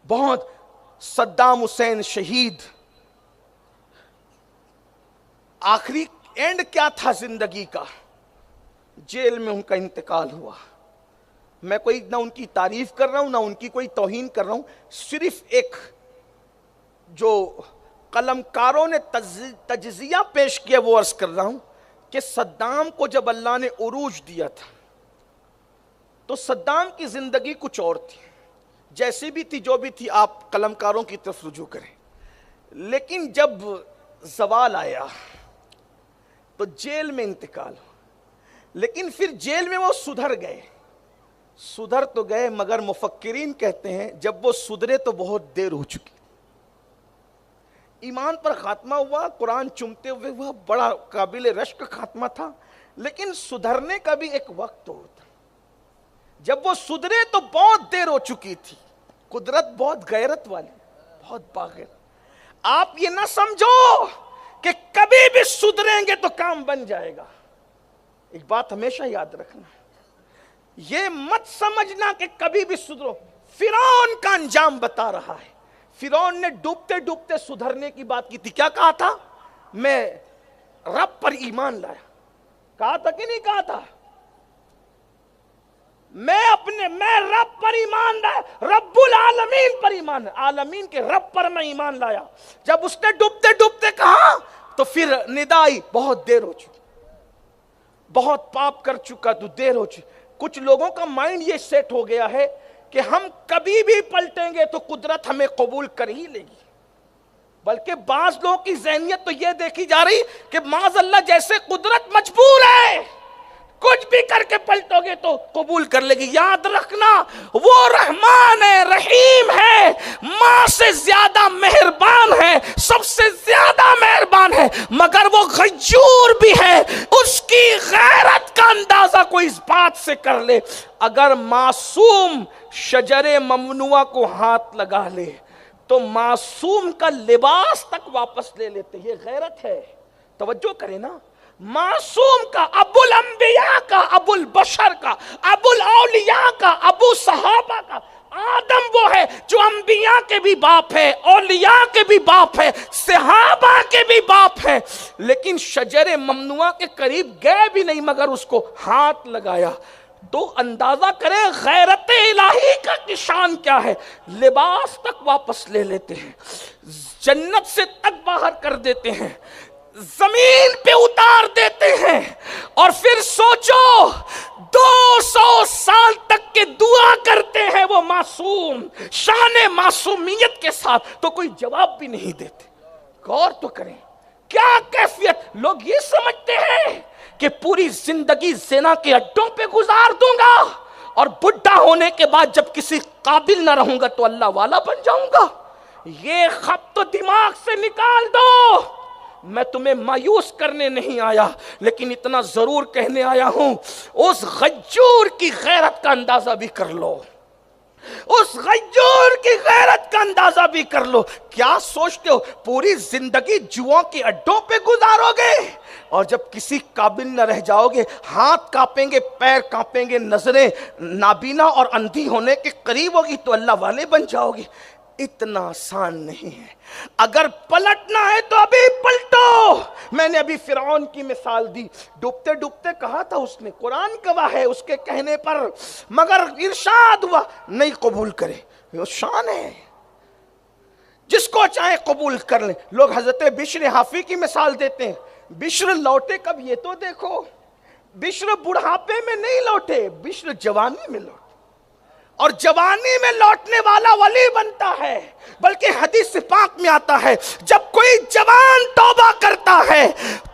بہت Saddam Hussein شہید، آخری اینڈ کیا تھا زندگی کا؟ جیل میں ان کا انتقال ہوا۔ میں کوئی نہ ان کی تعریف کر رہا ہوں نہ ان کی کوئی توہین کر رہا ہوں، صرف ایک جو قلمکاروں نے تجزیہ پیش کیا وہ عرض کر رہا ہوں کہ صدام کو جب اللہ نے عروج دیا تھا تو صدام کی زندگی کچھ اور تھی، جیسی بھی تھی جو بھی تھی، آپ قلمکاروں کی طرف رجوع کریں، لیکن جب زوال آیا تو جیل میں انتقال ہوا، لیکن پھر جیل میں وہ سدھر گئے، سدھر تو گئے مگر مفکرین کہتے ہیں جب وہ سدھرے تو بہت دیر ہو چکی، ایمان پر خاتمہ ہوا، قرآن چومتے ہوئے ہوا، بڑا قابل رشک خاتمہ تھا، لیکن سدھرنے کا بھی ایک وقت ہوتا، جب وہ سدھرے تو بہت دیر ہو چکی تھی۔ قدرت بہت غیرت والی، بہت باغیرت۔ آپ یہ نہ سمجھو کہ کبھی بھی سدھریں گے تو کام بن جائے گا، ایک بات ہمیشہ یاد رکھنا، یہ مت سمجھنا کہ کبھی بھی سدھرو۔ فرعون کا انجام بتا رہا ہے، فرعون نے ڈوبتے ڈوبتے سدھرنے کی بات کی تھی، کیا کہا تھا؟ میں رب پر ایمان لایا، کہا تھا کہ نہیں کہا تھا؟ میں رب پر ایمان لایا، رب العالمین پر ایمان، عالمین کے رب پر میں ایمان لایا۔ جب اس نے ڈوبتے ڈوبتے کہا تو پھر ندا آئی، بہت دیر ہو چکی، بہت پاپ کر چکا تو دیر ہو چکی۔ کچھ لوگوں کا مائنڈ یہ سیٹ ہو گیا ہے کہ ہم کبھی بھی پلٹیں گے تو قدرت ہمیں قبول کر ہی لے گی، بلکہ بعض لوگوں کی ذہنیت تو یہ دیکھی جا رہی کہ معاذ اللہ جیسے قدرت مجبور ہے، کچھ بھی کر کے پلٹو گے تو قبول کر لے گی۔ یاد رکھنا وہ رحمان ہے، رحیم ہے، ماں سے زیادہ مہربان ہے، سب سے زیادہ مہربان ہے، مگر وہ غیور بھی ہے۔ اس کی غیرت کا اندازہ کوئی اس بات سے کر لے، اگر معصوم شجر ممنوعہ کو ہاتھ لگا لے تو معصوم کا لباس تک واپس لے لیتے، یہ غیرت ہے۔ توجہ کریں نا، معصوم کا، ابو الانبیاء کا، ابو البشر کا، ابو الاولیاء کا، ابو صحابہ کا، آدم وہ ہے جو انبیاء کے بھی باپ ہے، اولیاء کے بھی باپ ہے، صحابہ کے بھی باپ ہے، لیکن شجر ممنوعہ کے قریب گئے بھی نہیں مگر اس کو ہاتھ لگایا۔ تو اندازہ کریں غیرت الہی کا نشان کیا ہے، لباس تک واپس لے لیتے ہیں، جنت سے تک باہر کر دیتے ہیں، زمین پہ اتار دیتے ہیں، اور پھر سوچو 200 سال تک کے دعا کرتے ہیں وہ معصوم، شان معصومیت کے ساتھ، تو کوئی جواب بھی نہیں دیتے۔ غور تو کریں کیا کیفیت۔ لوگ یہ سمجھتے ہیں کہ پوری زندگی زنا کے اڈوں پہ گزار دوں گا اور بڈھا ہونے کے بعد جب کسی قابل نہ رہوں گا تو اللہ والا بن جاؤں گا۔ یہ خط تو دماغ سے نکال دو۔ میں تمہیں مایوس کرنے نہیں آیا، لیکن اتنا ضرور کہنے آیا ہوں، اس غیور کی غیرت کا اندازہ بھی کر لو، اس غیور کی غیرت کا اندازہ بھی کر لو۔ کیا سوچتے ہو پوری زندگی جوؤں کے اڈوں پہ گزارو گے اور جب کسی قابل نہ رہ جاؤ گے، ہاتھ کانپیں گے، پیر کانپیں گے، نظریں نابینا اور اندھی ہونے کے قریب ہوگی تو اللہ والے بن جاؤ گے؟ اتنا آسان نہیں ہے۔ اگر پلٹنا ہے تو ابھی پلٹو۔ میں نے ابھی فرعون کی مثال دی، ڈوبتے ڈوبتے کہا تھا اس نے، قرآن گواہ ہے اس کے کہنے پر، مگر ارشاد ہوا نہیں قبول کرے۔ یہ شان ہے، جس کو چاہے قبول کر لیں۔ لوگ حضرت بشر حافی کی مثال دیتے ہیں، بشر لوٹے کب یہ تو دیکھو۔ بشر بڑھاپے میں نہیں لوٹے، بشر جوانی میں لوٹے، اور جوانی میں لوٹنے والا ولی بنتا ہے۔ بلکہ حدیث پاک میں آتا ہے جب کوئی جوان توبہ کرتا ہے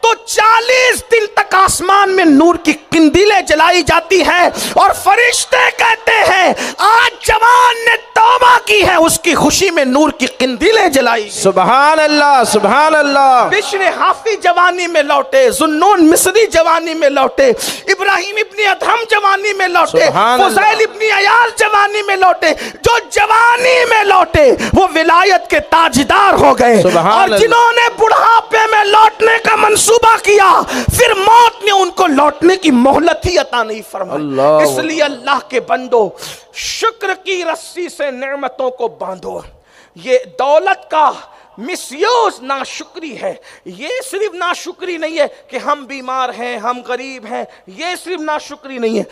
تو 40 دن تک آسمان میں نور کی قندیلیں جلائی جاتی ہیں، اور فرشتے کہتے ہیں آج جوان نے توبہ کی ہے، اس کی خوشی میں نور کی قندیلیں جلائی۔ سبحان اللہ، سبحان اللہ۔ بشر حافی جوانی میں لوٹے، ذوالنون مصری جوانی میں لوٹے، ابراہیم ابن ادہم جوانی میں لوٹے، فضیل ابن عیاض جوانی میں لوٹے۔ جو جوانی میں لوٹے وہ ولایت کے تاجدار ہو گئے، اور جنہوں نے بڑھاپے میں لوٹنے کا منصوبہ ذبح کیا، پھر موت نے ان کو لوٹنے کی مہلت ہی عطا نہیں فرمائی۔ اللہ، اس لیے اللہ کے بندو شکر کی رسی سے نعمتوں کو باندھو۔ یہ دولت کا مس یوز ناشکری ہے۔ یہ صرف ناشکری نہیں ہے کہ ہم بیمار ہیں، ہم غریب ہیں، یہ صرف ناشکری نہیں ہے،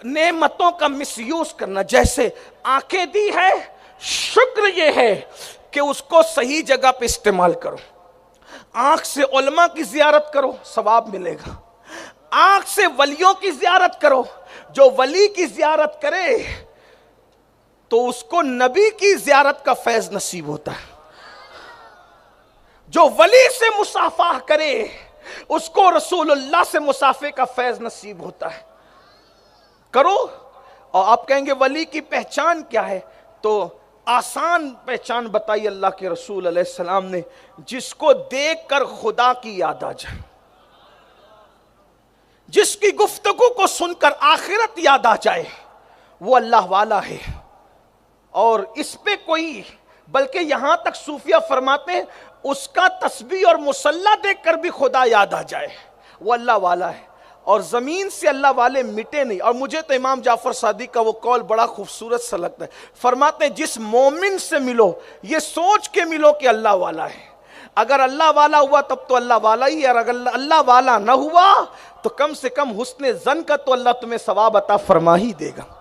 نعمتوں کا مس یوز کرنا۔ جیسے آنکھیں دی ہے، شکر یہ ہے کہ اس کو صحیح جگہ پہ استعمال کرو۔ آنکھ سے علماء کی زیارت کرو، ثواب ملے گا۔ آنکھ سے ولیوں کی زیارت کرو، جو ولی کی زیارت کرے تو اس کو نبی کی زیارت کا فیض نصیب ہوتا ہے۔ جو ولی سے مصافحہ کرے اس کو رسول اللہ سے مصافحے کا فیض نصیب ہوتا ہے۔ کرو۔ اور آپ کہیں گے ولی کی پہچان کیا ہے؟ تو آسان پہچان بتائی اللہ کے رسول علیہ السلام نے، جس کو دیکھ کر خدا کی یاد آ جائے، جس کی گفتگو کو سن کر آخرت یاد آ جائے، وہ اللہ والا ہے۔ اور اس پہ کوئی، بلکہ یہاں تک صوفیہ فرماتے ہیں اس کا تسبیح اور مصلی دیکھ کر بھی خدا یاد آ جائے، وہ اللہ والا ہے۔ اور زمین سے اللہ والے مٹے نہیں۔ اور مجھے تو امام جعفر صادق کا وہ قول بڑا خوبصورت سا لگتا ہے، فرماتے ہیں جس مومن سے ملو یہ سوچ کے ملو کہ اللہ والا ہے۔ اگر اللہ والا ہوا تب تو اللہ والا ہی ہے، اور اگر اللہ والا نہ ہوا تو کم سے کم حسن ظن کا تو اللہ تمہیں ثواب عطا فرما ہی دے گا۔